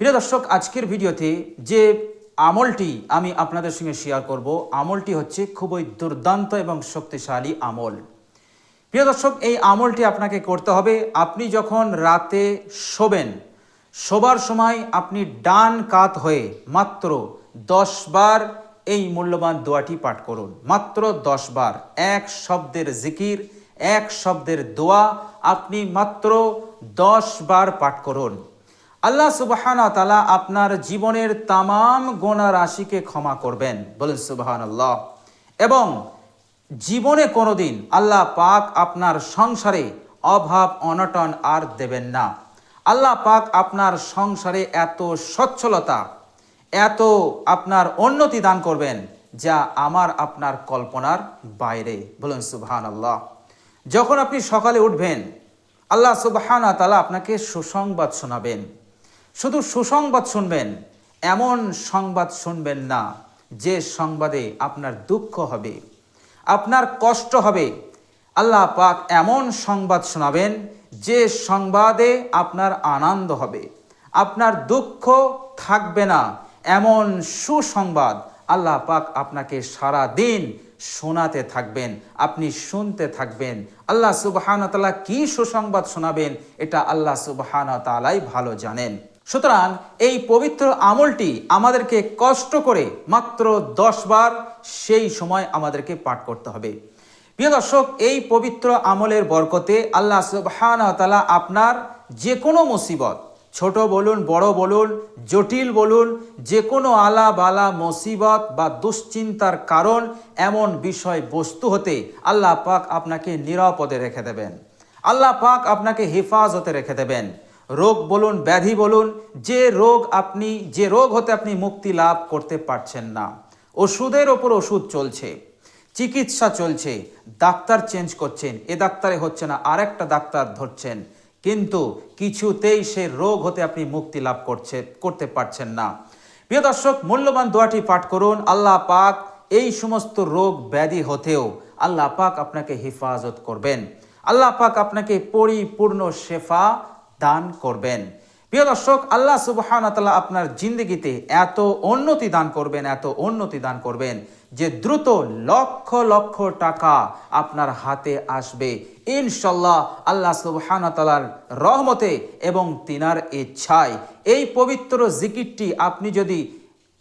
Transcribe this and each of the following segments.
প্রিয় দর্শক, আজকের ভিডিওতে যে আমলটি আমি আপনাদের সঙ্গে শেয়ার করব, আমলটি হচ্ছে খুবই দুর্দান্ত এবং শক্তিশালী আমল। প্রিয় দর্শক, এই আমলটি আপনাকে করতে হবে। আপনি যখন রাতে শোবেন, শোবার সময় আপনি ডান কাত হয়ে মাত্র 10 বার এই মূল্যবান দোয়াটি পাঠ করুন। মাত্র 10 বার এক শব্দের জিকির, এক শব্দের দোয়া আপনি মাত্র 10 বার পাঠ করুন। আল্লাহ সুবহানাহু ওয়া তাআলা আপনার জীবনের তামাম গোনা রাশিকে ক্ষমা করবেন, বলেন সুবহানাল্লাহ। এবং জীবনে কোনোদিন আল্লাহ পাক আপনার সংসারে অভাব অনটন আর দেবেন না। আল্লাহ পাক আপনার সংসারে এত সচ্ছলতা, এত আপনার উন্নতি দান করবেন যা আমার আপনার কল্পনার বাইরে, বলেন সুবহানাল্লাহ। যখন আপনি সকালে উঠবেন, আল্লাহ সুবহানাহু ওয়া তাআলা আপনাকে সুসংবাদ শোনাবেন। শুধু সুসংবাদ শুনবেন, এমন সংবাদ শুনবেন না যে সংবাদে আপনার দুঃখ হবে, আপনার কষ্ট হবে। আল্লাহ পাক এমন সংবাদ শোনাবেন যে সংবাদে আপনার আনন্দ হবে, আপনার দুঃখ থাকবে না। এমন সুসংবাদ আল্লাহ পাক আপনাকে সারা দিন শোনাতে থাকবেন, আপনি শুনতে থাকবেন। আল্লাহ সুবহানাহু ওয়া তাআলা কি সুসংবাদ শোনাবেন এটা আল্লাহ সুবহানাহু ওয়া তাআলাই ভালো জানেন। সুতরাং এই পবিত্র আমলটি আমাদেরকে কষ্ট করে মাত্র 10 বার সেই সময় আমাদেরকে পাঠ করতে হবে। প্রিয় দর্শক, এই পবিত্র আমলের বরকতে আল্লাহ সুবহানাহু ওয়া তাআলা আপনার যে কোনো মুসিবত, ছোট বলুন বড় বলুন, জটিল বলুন, যে কোনো আলা বালা মুসিবত বা দুশ্চিন্তার কারণ এমন বিষয় বস্তু হতে আল্লাহ পাক আপনাকে নিরাপদে রেখে দেবেন। আল্লাহ পাক আপনাকে হেফাজতে রেখে দেবেন। রোগ বলুন, ব্যাধি বলুন, যে রোগ হতে আপনি মুক্তি লাভ করতে পারছেন না, ওষুধের ওপর ওষুধ চলছে, চিকিৎসা চলছে, ডাক্তার চেঞ্জ করছেন, এ ডাক্তারে হচ্ছে না, আরেকটা ডাক্তার ধরছেন, কিন্তু কিছুতেই সে রোগ হতে আপনি মুক্তি লাভ করতে পারছেন না। প্রিয় দর্শক, মূল্যবান দোয়াটি পাঠ করুন। আল্লাহ পাক এই সমস্ত রোগ ব্যাধি হতেও আল্লাহ পাক আপনাকে হেফাজত করবেন। আল্লাহ পাক আপনাকে পরিপূর্ণ শেফা দান করবেন। প্রিয় দর্শক, আল্লাহ সুবহানাহু ওয়া তাআলা আপনার জিন্দেগিতে এত উন্নতি দান করবেন, এত উন্নতি দান করবেন যে দ্রুত লক্ষ লক্ষ টাকা আপনার হাতে আসবে ইনশাআল্লাহ, আল্লাহ সুবহানাহু ওয়া তাআলার রহমতে এবং তিনার ইচ্ছায়। এই পবিত্র জিকিরটি আপনি যদি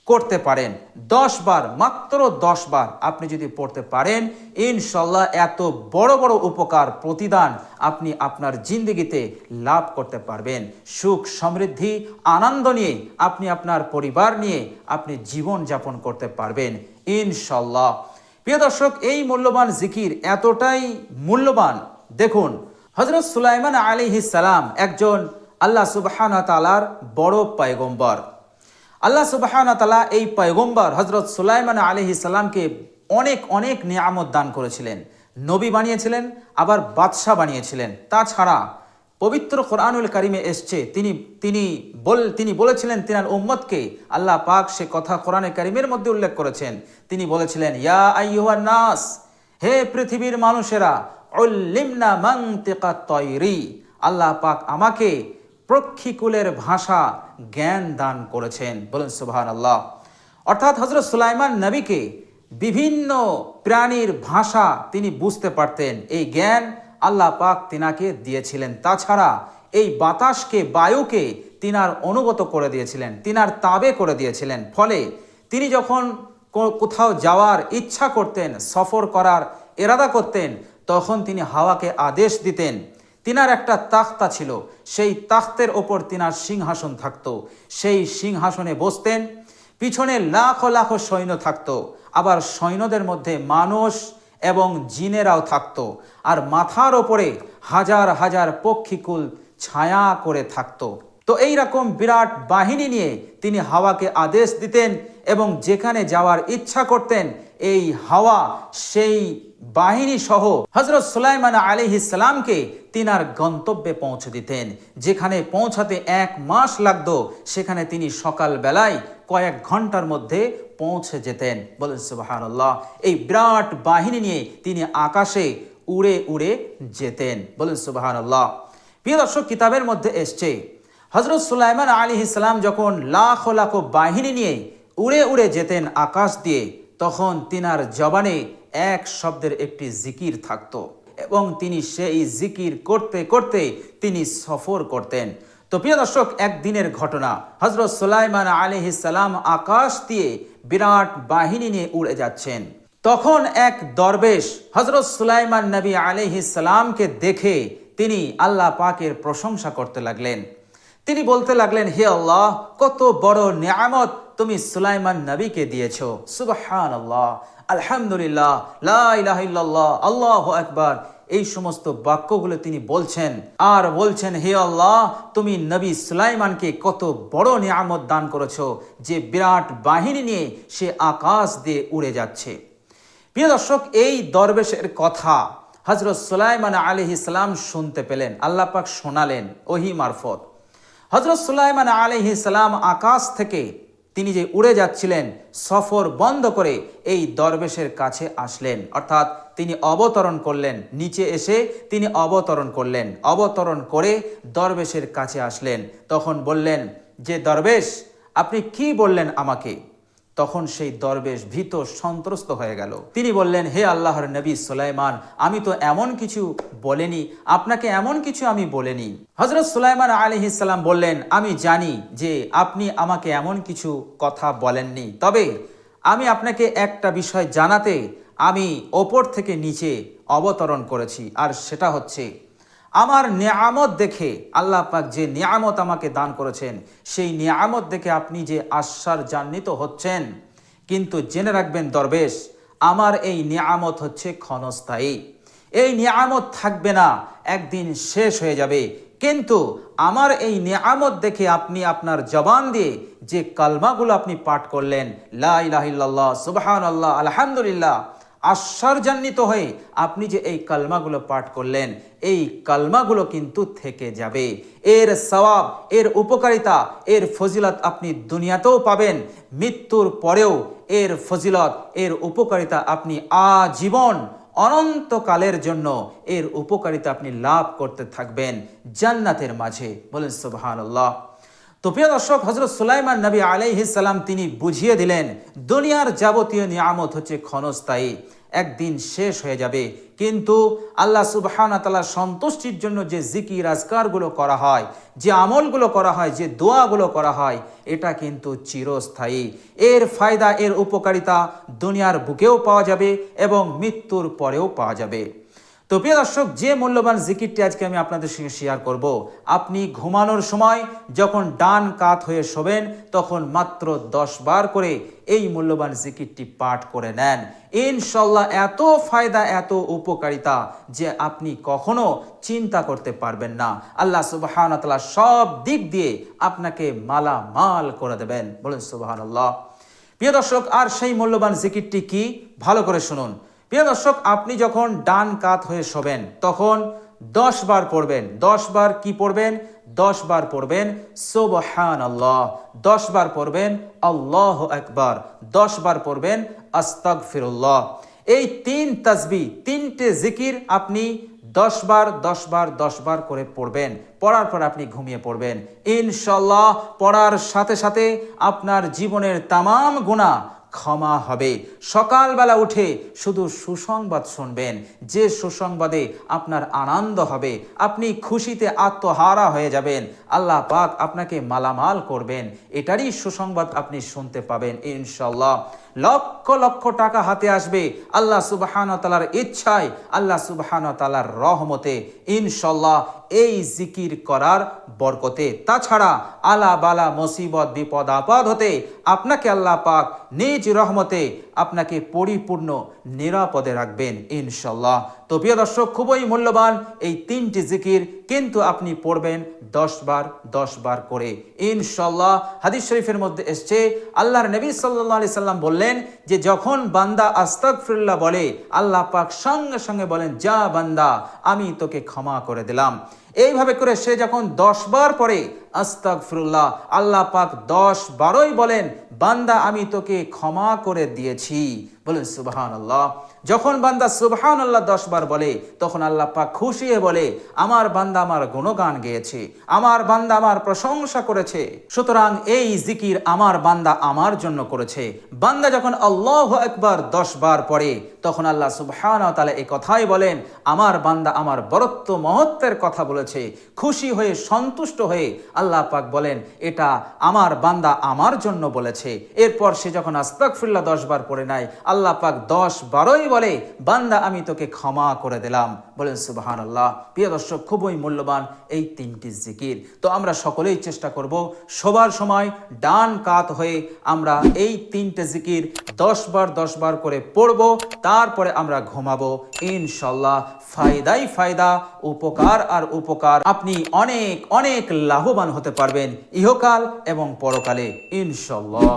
করতে পারেন 10 বার, মাত্র 10 বার আপনি যদি পড়তে পারেন, ইনশাআল্লাহ এত বড় বড় উপকার প্রতিদান আপনি আপনার জিন্দেগিতে লাভ করতে পারবেন। সুখ সমৃদ্ধি আনন্দ নিয়ে আপনি আপনার পরিবার নিয়ে আপনি জীবন যাপন করতে পারবেন ইনশাআল্লাহ। প্রিয় দর্শক, এই মূল্যবান জিকির এতটাই মূল্যবান, দেখুন হযরত সুলাইমান আলাইহিস সালাম একজন আল্লাহ সুবহানাহু ওয়া তাআলার বড় পয়গম্বর। আল্লাহ সুবহানাহু ওয়া তাআলা এই পয়গম্বর হযরত সুলাইমান আলাইহিস সালামকে অনেক অনেক নিয়ামত দান করেছিলেন, নবী বানিয়েছিলেন, আবার বাদশাহ বানিয়েছিলেন। তাছাড়া পবিত্র কোরআনুল কারিমে এসছে, তিনি বলেছিলেন তিনার উম্মতকে, আল্লাহ পাক সে কথা কোরআনে কারিমের মধ্যে উল্লেখ করেছেন। তিনি বলেছিলেন, ইয়া আইয়ুহান নাস, হে পৃথিবীর মানুষেরা, উল্লিমনা মানতিকাত তায়রি, আল্লাহ পাক আমাকে পক্ষীকুলের ভাষা জ্ঞান দান করেছেন, বলেন সুবহানাল্লাহ। অর্থাৎ হযরত সুলাইমান নবীকে বিভিন্ন প্রাণীর ভাষা তিনি বুঝতে পারতেন, এই জ্ঞান আল্লাহ পাক তিনাকে দিয়েছিলেন। তাছাড়া এই বাতাসকে, বায়ুকে তিনার অনুগত করে দিয়েছিলেন, তিনার তাবে করে দিয়েছিলেন। ফলে তিনি যখন কোথাও যাওয়ার ইচ্ছা করতেন, সফর করার ইরাদা করতেন, তখন তিনি হাওয়াকে আদেশ দিতেন। তিনার একটা তাখতা ছিল, সেই তাখতের ওপর তিনার সিংহাসন থাকতো, সেই সিংহাসনে বসতেন। পিছনে লাখো লাখো সৈন্য থাকতো, আবার সৈন্যদের মধ্যে মানুষ এবং জিনেরাও থাকতো, আর মাথার ওপরে হাজার হাজার পক্ষীকুল ছায়া করে থাকতো। তো এই রকম বিরাট বাহিনী নিয়ে তিনি হাওয়াকে আদেশ দিতেন এবং যেখানে যাওয়ার ইচ্ছা করতেন, এই হাওয়া সেই বাহিনী সহ হযরত সুলাইমান আলাইহিস সালামকে তিনার গন্তব্যে পৌঁছে দিতেন। যেখানে পৌঁছাতে 1 মাস লাগতো, সেখানে তিনি সকাল বেলায় কয়েক ঘন্টার মধ্যে পৌঁছে যেতেন, বলেন সুবহানাল্লাহ। এই বিরাট বাহিনী নিয়ে তিনি আকাশে উড়ে উড়ে যেতেন, বলেন সুবহানাল্লাহ। প্রিয় দর্শক, কিতাবের মধ্যে এসছে হযরত সুলাইমান আলাইহিস সালাম যখন লাখ লাখ বাহিনী নিয়ে উড়ে উড়ে যেতেন আকাশ দিয়ে, তখন তিনার জবানে এক শব্দের একটি জিকির থাকতো এবং তিনি সেই জিকির করতে করতে তিনি সফর করতেন। তো প্রিয় দর্শক, একদিনের ঘটনা, হযরত সুলাইমান আলাইহিস সালাম আকাশ দিয়ে বিরাট বাহিনী নিয়ে উড়ে যাচ্ছেন। তখন এক দরবেশ হযরত সুলাইমান নবী আলাইহিস সালামকে দেখে তিনি আল্লাহ পাকের প্রশংসা করতে লাগলেন। তিনি বলতে লাগলেন, হে আল্লাহ, কত বড় নিয়ামত তুমি সুলাইমান নবীকে দিয়েছো। সুবহানাল্লাহ, আলহামদুলিল্লাহ, লা ইলাহা ইল্লাল্লাহ, আল্লাহু আকবার। এই সমস্ত বাক্যগুলো তিনি বলছেন আর বলছেন, হে আল্লাহ, তুমি নবী সুলাইমানকে কত বড় নিয়ামত দান করেছো যে বিরাট বাহিনী নিয়ে সে আকাশ দিয়ে উড়ে যাচ্ছে। প্রিয় দর্শক, এই দরবেশের কথা হযরত সুলাইমান আলাইহিস সালাম শুনতে পেলেন, আল্লাহ পাক শোনালেন ওহী মারফত। হযরত সুলাইমান আলাইহিস সালাম আকাশ থেকে তিনি যে উড়ে যাচ্ছিলেন, সফর বন্ধ করে এই দরবেশের কাছে আসলেন, অর্থাৎ তিনি অবতরণ করলেন, নিচে এসে তিনি অবতরণ করলেন। অবতরণ করে দরবেশের কাছে আসলেন, তখন বললেন যে দরবেশ, আপনি কি বললেন আমাকে? তখন সেই দরবেশ ভীত সন্ত্রস্ত হয়ে গেল। তিনি বললেন, হে আল্লাহর নবী সুলাইমান, আমি তো এমন কিছু বলিনি, আপনাকে এমন কিছু আমি বলিনি। হযরত সুলাইমান আলাইহিস সালাম বললেন, আমি জানি যে আপনি আমাকে এমন কিছু কথা বলেননি, তবে আমি আপনাকে একটা বিষয় জানাতে আমি ওপর থেকে নিচে অবতরণ করেছি, আর সেটা হচ্ছে আমার নিয়ামত দেখে, আল্লাহ পাক যে নিয়ামত আমাকে দান করেছেন, সেই নিয়ামত দেখে আপনি যে আশ্চর্যান্বিত হচ্ছেন, কিন্তু জেনে রাখবেন দরবেশ, আমার এই নিয়ামত হচ্ছে ক্ষণস্থায়ী। এই নিয়ামত থাকবে না, একদিন শেষ হয়ে যাবে। কিন্তু আমার এই নিয়ামত দেখে আপনি আপনার জবান দিয়ে যে কালমাগুলো আপনি পাঠ করলেন, লা ইলাহা ইল্লাল্লাহ, সুবহানাল্লাহ, আলহামদুলিল্লাহ, আশ্চর্যান্বিত হয়ে আপনি যে এই কালমাগুলো পাঠ করলেন, এই কালমাগুলো কিন্তু থেকে যাবে। এর সওয়াব, এর উপকারিতা, এর ফজিলত আপনি দুনিয়াতেও পাবেন, মৃত্যুর পরেও এর ফজিলত, এর উপকারিতা আপনি আজীবন অনন্তকালের জন্য এর উপকারিতা আপনি লাভ করতে থাকবেন জান্নাতের মাঝে। বলেন সুবহানাল্লাহ। তো প্রিয় দর্শক, হযরত সুলাইমান নবী আলাইহিস সালাম তিনি বুঝিয়ে দিলেন, দুনিয়ার যাবতীয় নিয়ামত হচ্ছে ক্ষণস্থায়ী, একদিন শেষ হয়ে যাবে। কিন্তু আল্লাহ সুবহানাহু ওয়া তাআলার সন্তুষ্টির জন্য যে জিকির আজকারগুলো করা হয়, যে আমলগুলো করা হয়, যে দোয়াগুলো করা হয়, এটা কিন্তু চিরস্থায়ী। এর ফায়দা, এর উপকারিতা দুনিয়ার বুকেও পাওয়া যাবে এবং মৃত্যুর পরেও পাওয়া যাবে। তো প্রিয় দর্শক, যে মূল্যবান জিকিরটি আজকে আমি আপনাদের সঙ্গে শেয়ার করব, আপনি ঘুমানোর সময় যখন ডান কাত হয়ে শোবেন, তখন মাত্র 10 বার করে এই মূল্যবান জিকিরটি পাঠ করে নেন। ইনশাআল্লাহ এত ফায়দা, এত উপকারিতা যে আপনি কখনো চিন্তা করতে পারবেন না। আল্লাহ সুবহানাহু ওয়া তাআলা সব দিক দিয়ে আপনাকে মালামাল করে দেবেন। বলেন সুবহানাল্লাহ। প্রিয় দর্শক, আর সেই মূল্যবান জিকিরটি কি? ভালো করে শুনুন। প্রিয় দর্শক, আপনি যখন ডান কাত হয়ে শোবেন, তখন 10 বার পড়বেন। 10 বার কি পড়বেন? 10 বার পড়বেন সুবহানাল্লাহ, 10 বার পড়বেন আল্লাহু আকবার, 10 বার পড়বেন আস্তাগফিরুল্লাহ। এই 3 তাসবিহ, 3টে জিকির আপনি 10 বার 10 বার 10 বার করে পড়বেন। পড়ার পর আপনি ঘুমিয়ে পড়বেন। ইনশাআল্লাহ পড়ার সাথে সাথে আপনার জীবনের তামাম গুনাহ ক্ষমা হবে। সকালবেলা উঠে শুধু সুসংবাদ শুনবেন, যে সুসংবাদে আপনার আনন্দ হবে, আপনি খুশিতে আত্মহারা হয়ে যাবেন, আল্লাহ পাক আপনাকে মালামাল করবেন, এটারই সুসংবাদ আপনি শুনতে পাবেন ইনশাআল্লাহ। লক্ষ লক্ষ টাকা হাতে আসবে আল্লাহ সুবহানাহু ওয়া তাআলার ইচ্ছায়, আল্লাহ সুবহানাহু ওয়া তাআলার রহমতে ইনশাআল্লাহ, এই জিকির করার বরকতে। তাছাড়া আলা বালা মুসিবত বিপদ আপদ হতে আপনাকে আল্লাহ পাক নিজ রহমতে আপনাকে পরিপূর্ণ নিরাপদে রাখবেন ইনশাআল্লাহ। তো প্রিয় দর্শক, খুবই মূল্যবান এই 3টি জিকির, কিন্তু আপনি পড়বেন 10 বার 10 বার করে ইনশাআল্লাহ। হাদিস শরীফের মধ্যে এসেছে, আল্লাহর নবী সাল্লাল্লাহু আলাইহি সাল্লাম বললেন যে যখন বান্দা আস্তাগফিরুল্লাহ বলে, আল্লাহ পাক সঙ্গে সঙ্গে বলেন, যা বান্দা, আমি তোকে ক্ষমা করে দিলাম। এইভাবে করে সে যখন 10 বার পড়ে আস্তাগফিরুল্লাহ, আল্লাহ পাক 10 বারই বলেন, বান্দা আমি তোকে ক্ষমা করে দিয়েছি। বলেন সুবহানাল্লাহ। যখন বান্দা সুবহানাল্লাহ 10 বার বলে তখন আল্লাহ পাক খুশি হয়ে বলে, আমার বান্দা আমার গুণগান গেয়েছে, আমার বান্দা আমার প্রশংসা করেছে, সুতরাং এই জিকির আমার বান্দা আমার জন্য করেছে। বান্দা যখন আল্লাহু আকবার 10 বার পড়ে তখন আল্লাহ সুবহানাহু ওয়া তাআলা এই কথাই বলেন, আমার বান্দা আমার বরত্ব মহত্বের কথা বলেছে। খুশি হয়ে সন্তুষ্ট হয়ে আল্লাহ পাক বলেন, এটা আমার বান্দা আমার জন্য বলেছে। এরপর সে যখন আস্তাগফিরুল্লাহ 10 বার পড়ে নাই, আল্লাহ পাক 10 বারই বলে, বান্দা আমি তোকে ক্ষমা করে দিলাম। বলেন সুবহানাল্লাহ। প্রিয় দর্শক, খুবই মূল্যবান এই 3টি জিকির। তো আমরা সকলেই চেষ্টা করব সবার সময় ডান কাত হয়ে আমরা এই 3টে জিকির 10 বার করে পড়ব, তারপরে আমরা ঘুমাবো। ইনশাআল্লাহ ফায়দাই ফায়দা, উপকার আর উপকার। আপনি অনেক অনেক লাভবান হতে পারবেন ইহকাল এবং পরকালে ইনশাআল্লাহ।